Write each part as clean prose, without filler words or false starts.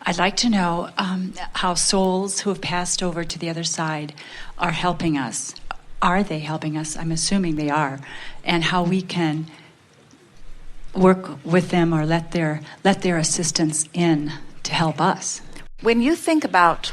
I'd like to know how souls who have passed over to the other side are helping us. Are they helping us? I'm assuming they are. And how we can work with them or let their assistance in to help us. When you think about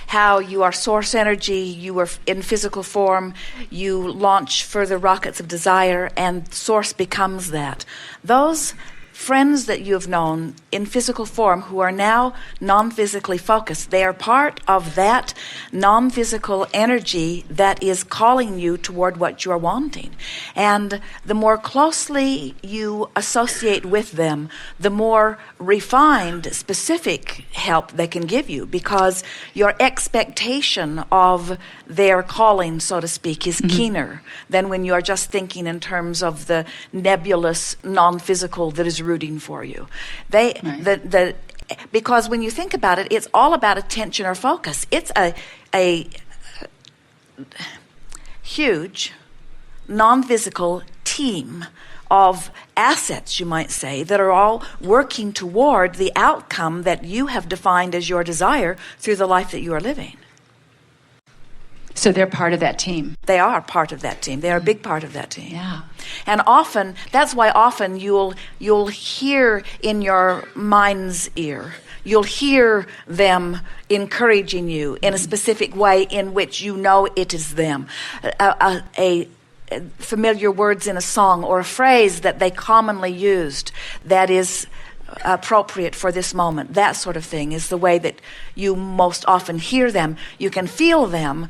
how you are source energy, you are in physical form, you launch further rockets of desire, and source becomes that. Those friends that you have known in physical form who are now non-physically focused, they are part of that non-physical energy that is calling you toward what you are wanting. And the more closely you associate with them, the more refined, specific help they can give you, because your expectation of their calling, so to speak, is keener than when you are just thinking in terms of the nebulous non-physical that is rooting for you. Because when you think about it, it's all about attention or focus. It's a huge non-physical team of assets, you might say, that are all working toward the outcome that you have defined as your desire through the life that you are living. So they're part of that team. They are part of that team. They are a big part of that team. Yeah. And often, that's why often you'll hear in your mind's ear, you'll hear them encouraging you in a specific way in which you know it is them. A familiar words in a song or a phrase that they commonly used that is appropriate for this moment, that sort of thing is the way that you most often hear them. You can feel them.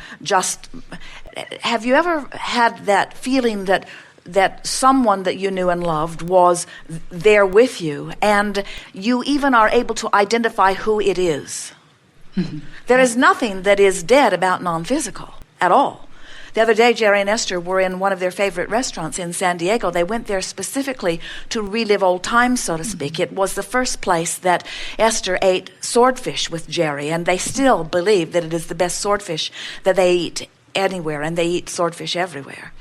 Have you ever had that feeling that someone that you knew and loved was there with you, and you even are able to identify who it is? There is nothing that is dead about non-physical at all. The other day, Jerry and Esther were in one of their favorite restaurants in San Diego. They went there specifically to relive old times, so to speak. It was the first place that Esther ate swordfish with Jerry, and they still believe that it is the best swordfish that they eat anywhere, and they eat swordfish everywhere.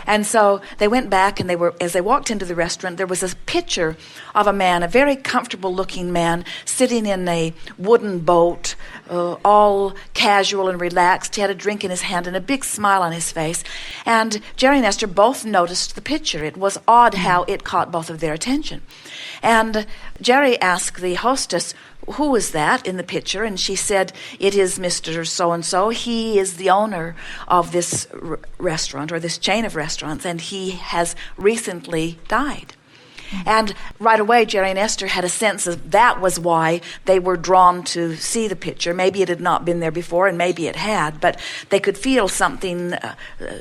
And so they went back, and as they walked into the restaurant, there was a picture of a man, a very comfortable-looking man, sitting in a wooden boat, all casual and relaxed. He had a drink in his hand and a big smile on his face. And Jerry and Esther both noticed the picture. It was odd how it caught both of their attention. And Jerry asked the hostess, "Who is that in the picture?" And she said, "It is Mr. So-and-so. He is the owner of this restaurant, or this chain of restaurants, and he has recently died." And right away, Jerry and Esther had a sense of that was why they were drawn to see the picture. Maybe it had not been there before, and maybe it had, but they could feel something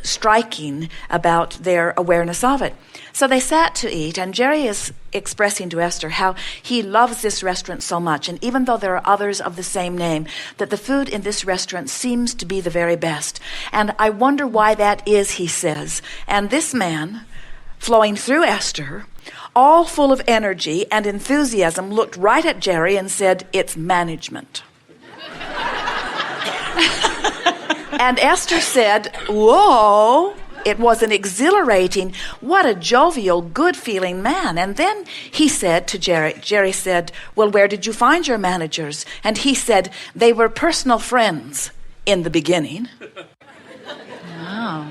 striking about their awareness of it. So they sat to eat, and Jerry is expressing to Esther how he loves this restaurant so much, and even though there are others of the same name, that the food in this restaurant seems to be the very best. And I wonder why that is, he says. And this man, flowing through Esther, all full of energy and enthusiasm, looked right at Jerry and said, "It's management." And Esther said, "Whoa." It was an exhilarating, what a jovial, good-feeling man. And then he said to Jerry said, "Well, where did you find your managers?" And he said, "They were personal friends in the beginning." Wow.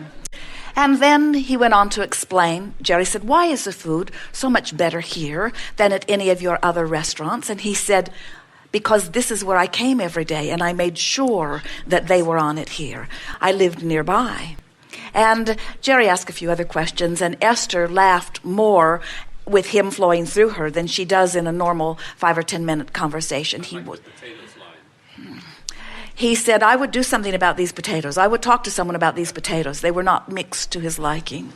And then he went on to explain. Jerry said, "Why is the food so much better here than at any of your other restaurants?" And he said, "Because this is where I came every day, and I made sure that they were on it here. I lived nearby." And Jerry asked a few other questions, and Esther laughed more with him flowing through her than she does in a normal 5 or 10 minute conversation. He said, "I would do something about these potatoes. I would talk to someone about these potatoes. They were not mixed to his liking."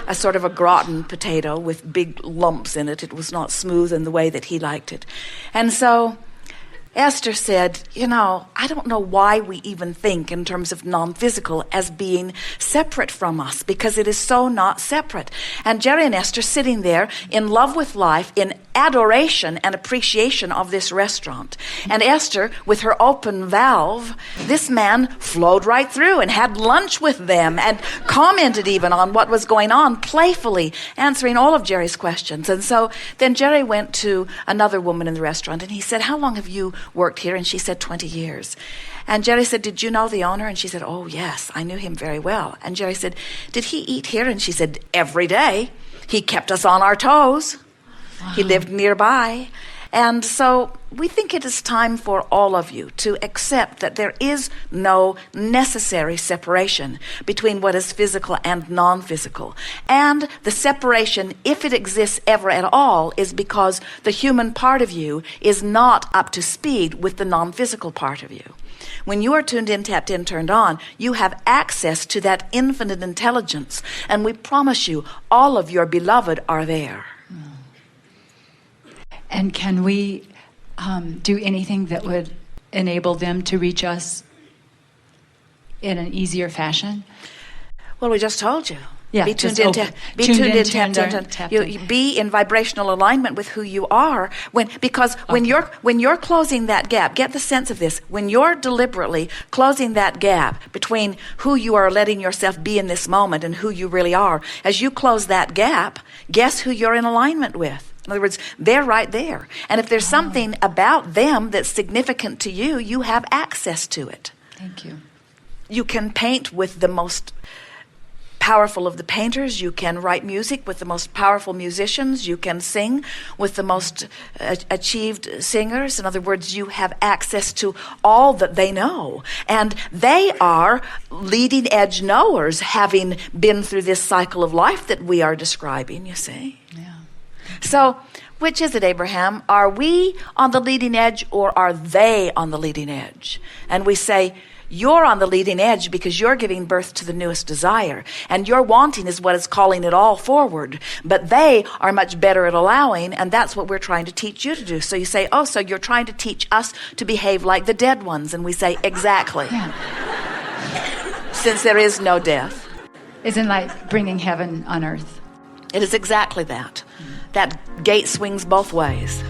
A sort of a gratin potato with big lumps in it. It was not smooth in the way that he liked it. And so Esther said, I don't know why we even think in terms of non-physical as being separate from us, because it is so not separate. And Jerry and Esther sitting there in love with life, in adoration and appreciation of this restaurant. And Esther, with her open valve, this man flowed right through and had lunch with them and commented even on what was going on, playfully answering all of Jerry's questions. And so then Jerry went to another woman in the restaurant and he said, how long have you worked here? And she said, 20 years. And Jerry said, did you know the owner? And she said, oh, yes, I knew him very well. And Jerry said, did he eat here? And she said, every day. He kept us on our toes. Wow. He lived nearby. And so we think it is time for all of you to accept that there is no necessary separation between what is physical and non-physical. And the separation, if it exists ever at all, is because the human part of you is not up to speed with the non-physical part of you. When you are tuned in, tapped in, turned on, you have access to that infinite intelligence. And we promise you, all of your beloved are there. And can we do anything that would enable them to reach us in an easier fashion? Well, we just told you. Yeah, be tuned in, be in vibrational alignment with who you are. When you're closing that gap, get the sense of this. When you're deliberately closing that gap between who you are letting yourself be in this moment and who you really are, as you close that gap, guess who you're in alignment with? In other words, they're right there. And if there's something about them that's significant to you, you have access to it. Thank you. You can paint with the most powerful of the painters. You can write music with the most powerful musicians. You can sing with the most achieved singers. In other words, you have access to all that they know. And they are leading edge knowers, having been through this cycle of life that we are describing, you see. Yeah. So, which is it, Abraham? Are we on the leading edge or are they on the leading edge? And we say, you're on the leading edge because you're giving birth to the newest desire. And your wanting is what is calling it all forward. But they are much better at allowing, and that's what we're trying to teach you to do. So you say, oh, so you're trying to teach us to behave like the dead ones. And we say, exactly. Yeah. Since there is no death. Isn't like bringing heaven on earth? It is exactly that. That gate swings both ways.